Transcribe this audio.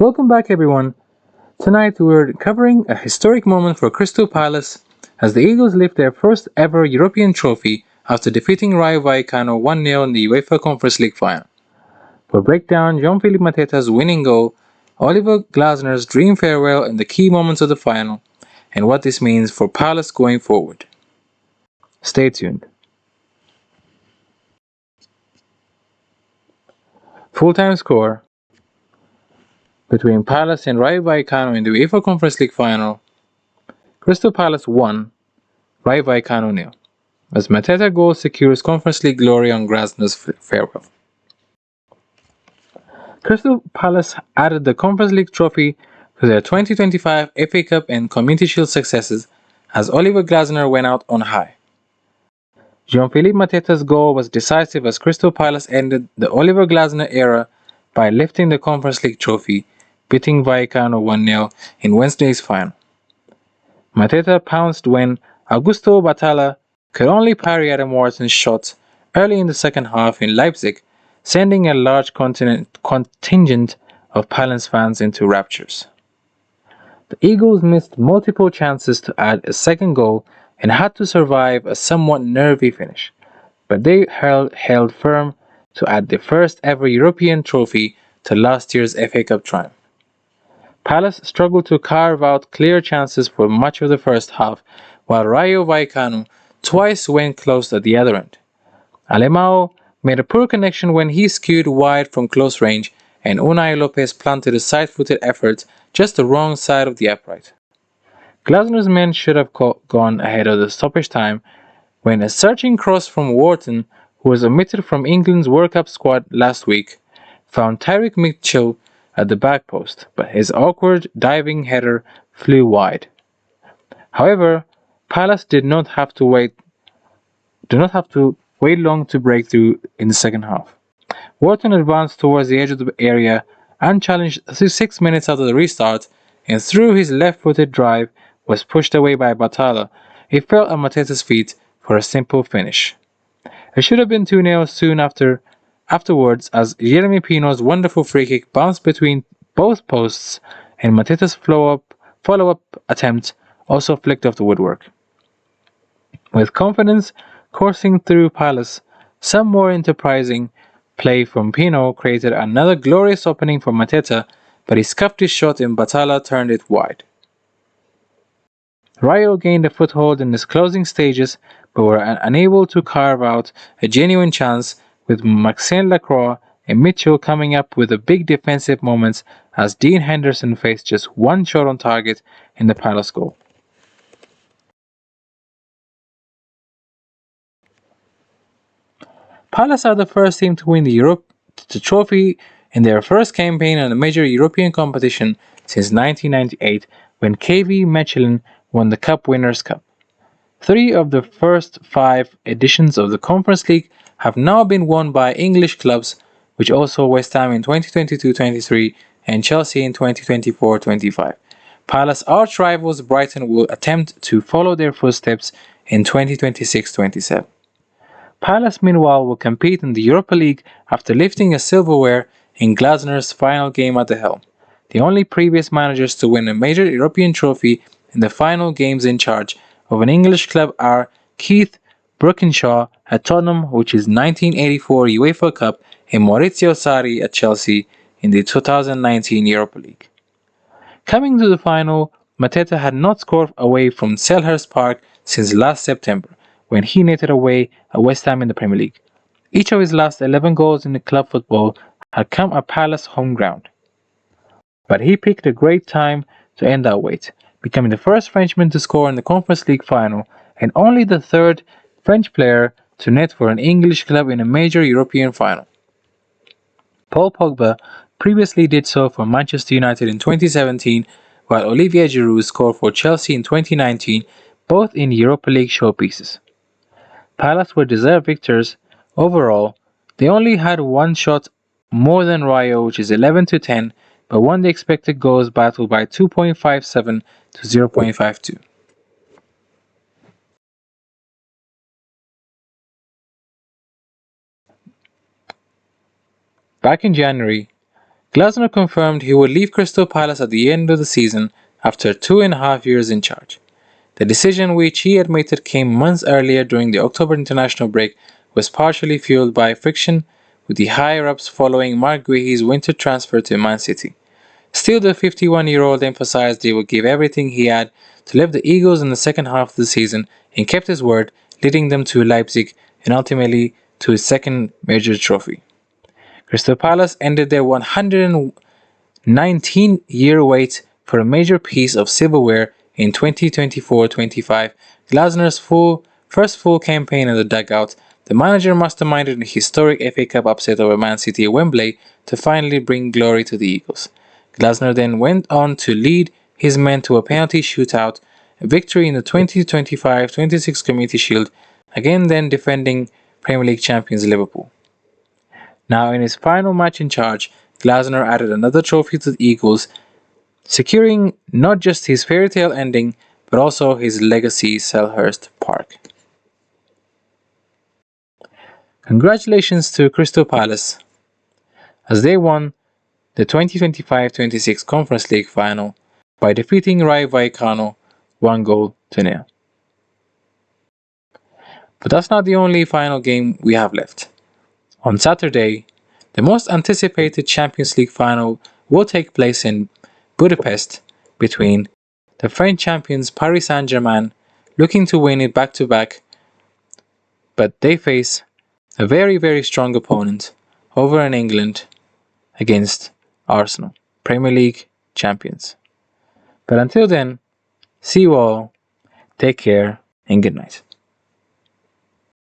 Welcome back, everyone. Tonight we're covering a historic moment for Crystal Palace as the Eagles lift their first ever European trophy after defeating Rayo Vallecano 1-0 in the UEFA Conference League final. We'll break down Jean-Philippe Mateta's winning goal, Oliver Glazner's dream farewell and the key moments of the final, and what this means for Palace going forward. Stay tuned. Full-time score between Palace and Rayo Vallecano in the UEFA Conference League final. Crystal Palace 1, Rayo Vallecano 0, as Mateta goal secures Conference League glory on Glasner's farewell. Crystal Palace added the Conference League trophy to their 2025 FA Cup and Community Shield successes as Oliver Glasner went out on high. Jean-Philippe Mateta's goal was decisive as Crystal Palace ended the Oliver Glasner era by lifting the Conference League trophy, beating Vallecano 1-0 in Wednesday's final. Mateta pounced when Augusto Batalla could only parry Adam Wharton's shot early in the second half in Leipzig, sending a large contingent of Palace fans into raptures. The Eagles missed multiple chances to add a second goal and had to survive a somewhat nervy finish, but they held firm to add the first ever European trophy to last year's FA Cup triumph. Palace struggled to carve out clear chances for much of the first half, while Rayo Vallecano twice went close at the other end. Alemão made a poor connection when he skewed wide from close range, and Unai Lopez planted a side-footed effort just the wrong side of the upright. Glazner's men should have gone ahead of the stoppage time when a searching cross from Wharton, who was omitted from England's World Cup squad last week, found Tyrick Mitchell at the back post, but his awkward diving header flew wide. However, Palace did not have to wait long to break through in the second half. Wharton advanced towards the edge of the area, unchallenged 6 minutes after the restart, and through his left-footed drive was pushed away by Batalla. It fell at Mateta's feet for a simple finish. It should have been 2-0 soon afterwards as Jeremy Pino's wonderful free kick bounced between both posts and Mateta's follow-up attempt also flicked off the woodwork. With confidence coursing through Palace, some more enterprising play from Pino created another glorious opening for Mateta, but he scuffed his shot and Batalla turned it wide. Rayo gained a foothold in its closing stages, but were unable to carve out a genuine chance, with Maxime Lacroix and Mitchell coming up with the big defensive moments as Dean Henderson faced just one shot on target in the Palace goal. Palace are the first team to win the trophy in their first campaign in a major European competition since 1998, when KV Mechelen won the Cup Winners' Cup. 3 of the first 5 editions of the Conference League have now been won by English clubs, which also West Ham in 2022-23 and Chelsea in 2024-25. Palace arch-rivals Brighton will attempt to follow their footsteps in 2026-27. Palace, meanwhile, will compete in the Europa League after lifting a silverware in Glazner's final game at the helm. The only previous managers to win a major European trophy in the final games in charge of an English club are Keith Brookinshaw at Tottenham, which is 1984 UEFA Cup, and Maurizio Sarri at Chelsea in the 2019 Europa League. Coming to the final, Mateta had not scored away from Selhurst Park since last September, when he netted away at West Ham in the Premier League. Each of his last 11 goals in the club football had come at Palace home ground. But he picked a great time to end that wait, becoming the first Frenchman to score in the Conference League final and only the third French player to net for an English club in a major European final. Paul Pogba previously did so for Manchester United in 2017, while Olivier Giroud scored for Chelsea in 2019, both in Europa League showpieces. Palace were deserved victors. Overall, they only had one shot more than Rayo, which is 11-10, but won the expected goals battle by 2.57 to 0.52. Back in January, Glasner confirmed he would leave Crystal Palace at the end of the season after 2.5 years in charge. The decision, which he admitted came months earlier during the October international break, was partially fueled by friction with the higher-ups following Mark Guehi's winter transfer to Man City. Still, the 51-year-old emphasized he would give everything he had to lift the Eagles in the second half of the season and kept his word, leading them to Leipzig and ultimately to his second major trophy. Crystal Palace ended their 119-year wait for a major piece of silverware in 2024-25, Glazner's first full campaign in the dugout. The manager masterminded a historic FA Cup upset over Man City at Wembley to finally bring glory to the Eagles. Glasner then went on to lead his men to a penalty shootout, a victory in the 2025-26 Community Shield, again then defending Premier League champions Liverpool. Now in his final match in charge, Glasner added another trophy to the Eagles, securing not just his fairy tale ending, but also his legacy Selhurst Park. Congratulations to Crystal Palace, as they won the 2025-26 Conference League final by defeating Rayo Vallecano 1-0. But that's not the only final game we have left. On Saturday, the most anticipated Champions League final will take place in Budapest between the French champions Paris Saint-Germain, looking to win it back-to-back, but they face a very, very strong opponent over in England against Arsenal, Premier League champions. But until then, see you all, take care, and good night.